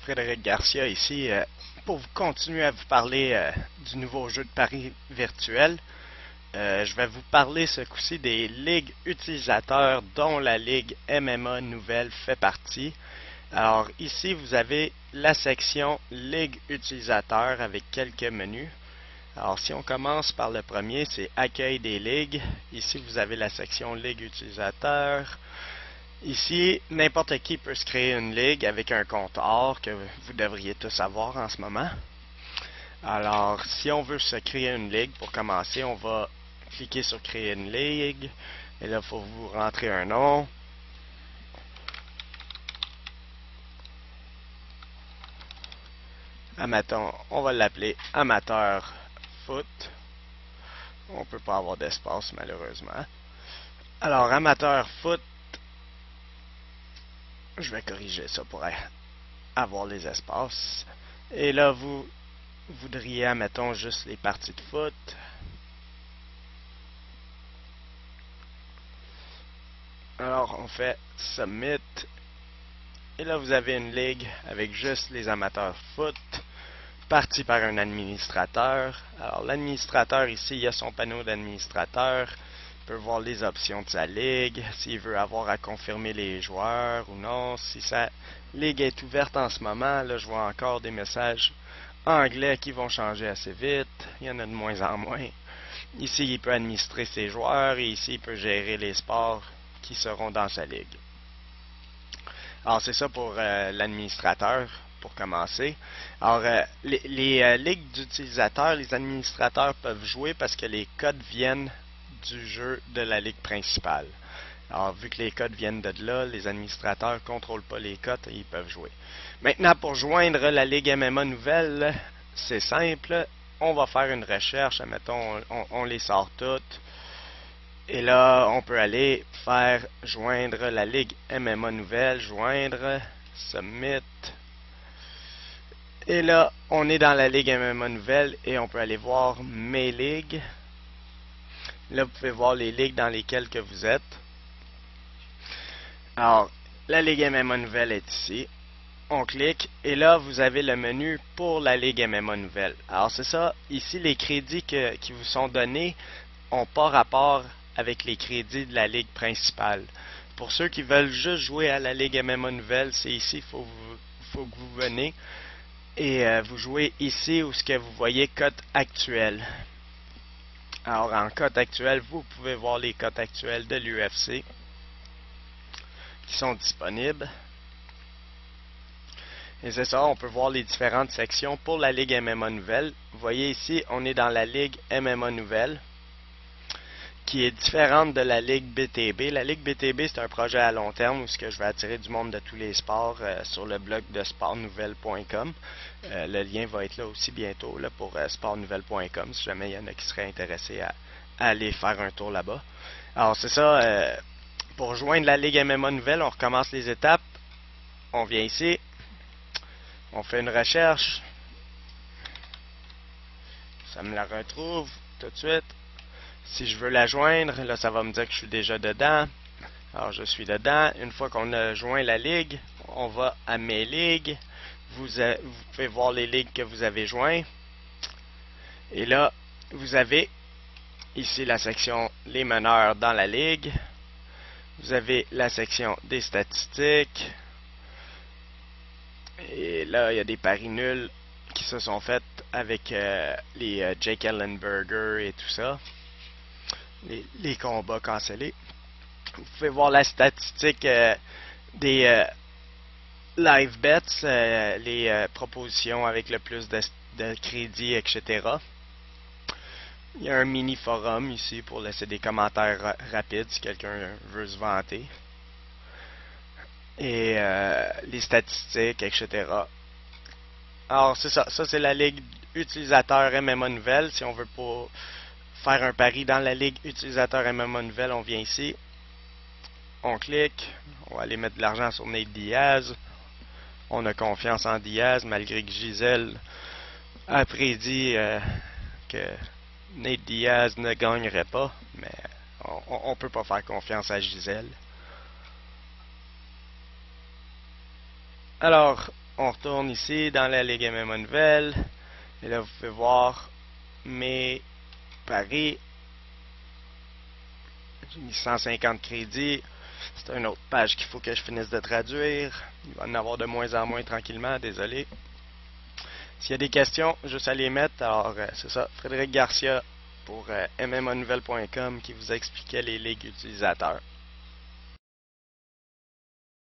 Frédéric Garcia ici pour vous continuer à vous parler du nouveau jeu de paris virtuel. Je vais vous parler ce coup-ci des ligues utilisateurs dont la ligue MMA Nouvelle fait partie. Alors ici vous avez la section ligue utilisateur avec quelques menus. Alors si on commence par le premier, c'est accueil des ligues. Ici vous avez la section ligue utilisateur. Ici, n'importe qui peut se créer une ligue avec un compte or que vous devriez tous avoir en ce moment. Alors, si on veut se créer une ligue, pour commencer, on va cliquer sur créer une ligue. Et là, il faut vous rentrer un nom. Amateur, on va l'appeler Amateur Foot. On ne peut pas avoir d'espace malheureusement. Alors, Amateur Foot, je vais corriger ça pour avoir les espaces. Et là, vous voudriez, admettons, juste les parties de foot. Alors, on fait Submit. Et là, vous avez une ligue avec juste les amateurs foot, partie par un administrateur. Alors, l'administrateur ici, il a son panneau d'administrateur. Il peut voir les options de sa ligue, s'il veut avoir à confirmer les joueurs ou non. Si sa ligue est ouverte en ce moment, là, je vois encore des messages anglais qui vont changer assez vite. Il y en a de moins en moins. Ici, il peut administrer ses joueurs et ici, il peut gérer les sports qui seront dans sa ligue. Alors, c'est ça pour l'administrateur, pour commencer. Alors, les ligues d'utilisateurs, les administrateurs peuvent jouer parce que les codes viennent du jeu de la ligue principale. Alors, vu que les codes viennent de là, les administrateurs ne contrôlent pas les codes et ils peuvent jouer. Maintenant, pour joindre la Ligue MMA Nouvelle, c'est simple. On va faire une recherche. Admettons, on les sort toutes. Et là, on peut aller faire joindre la Ligue MMA Nouvelle, joindre, Submit. Et là, on est dans la Ligue MMA Nouvelle et on peut aller voir mes ligues. Là, vous pouvez voir les ligues dans lesquelles que vous êtes. Alors, la Ligue MMA Nouvelle est ici. On clique et là, vous avez le menu pour la Ligue MMA Nouvelle. Alors, c'est ça. Ici, les crédits qui vous sont donnés n'ont pas rapport avec les crédits de la ligue principale. Pour ceux qui veulent juste jouer à la Ligue MMA Nouvelle, c'est ici, il faut que vous venez et vous jouez ici où ce que vous voyez cote actuelle. Alors en cote actuelle, vous pouvez voir les cotes actuelles de l'UFC qui sont disponibles. Et c'est ça, on peut voir les différentes sections pour la Ligue MMA Nouvelle. Vous voyez ici, on est dans la Ligue MMA Nouvelle, qui est différente de la Ligue BTB. La Ligue BTB, c'est un projet à long terme où je vais attirer du monde de tous les sports sur le blog de sportnouvelle.com. Le lien va être là aussi bientôt là, pour sportnouvelle.com si jamais il y en a qui seraient intéressés à aller faire un tour là-bas. Alors c'est ça, pour joindre la Ligue MMA Nouvelle, on recommence les étapes. On vient ici, on fait une recherche. Ça me la retrouve tout de suite. Si je veux la joindre, là, ça va me dire que je suis déjà dedans. Alors, je suis dedans. Une fois qu'on a joint la ligue, on va à mes ligues. Vous pouvez voir les ligues que vous avez joints. Et là, vous avez ici la section les meneurs dans la ligue. Vous avez la section des statistiques. Et là, il y a des paris nuls qui se sont faits avec les Jake Ellenberger et tout ça. Les combats cancellés. Vous pouvez voir la statistique des live bets, les propositions avec le plus de crédit, etc. Il y a un mini forum ici pour laisser des commentaires rapides si quelqu'un veut se vanter. Et les statistiques, etc. Alors c'est ça, ça c'est la ligue utilisateur MMA Nouvelle. Si on veut pas faire un pari dans la ligue utilisateur MMA Nouvelle, on vient ici, on clique, on va aller mettre de l'argent sur Nate Diaz. On a confiance en Diaz malgré que Gisèle a prédit que Nate Diaz ne gagnerait pas, mais on peut pas faire confiance à Gisèle. Alors, on retourne ici dans la Ligue MMA Nouvelle. Et là, vous pouvez voir mes paris. J'ai mis 150 crédits. C'est une autre page qu'il faut que je finisse de traduire. Il va en avoir de moins en moins tranquillement, désolé. S'il y a des questions, juste à les mettre. Alors, c'est ça, Frédéric Garcia pour MMAnouvelle.com qui vous expliquait les ligues utilisateurs.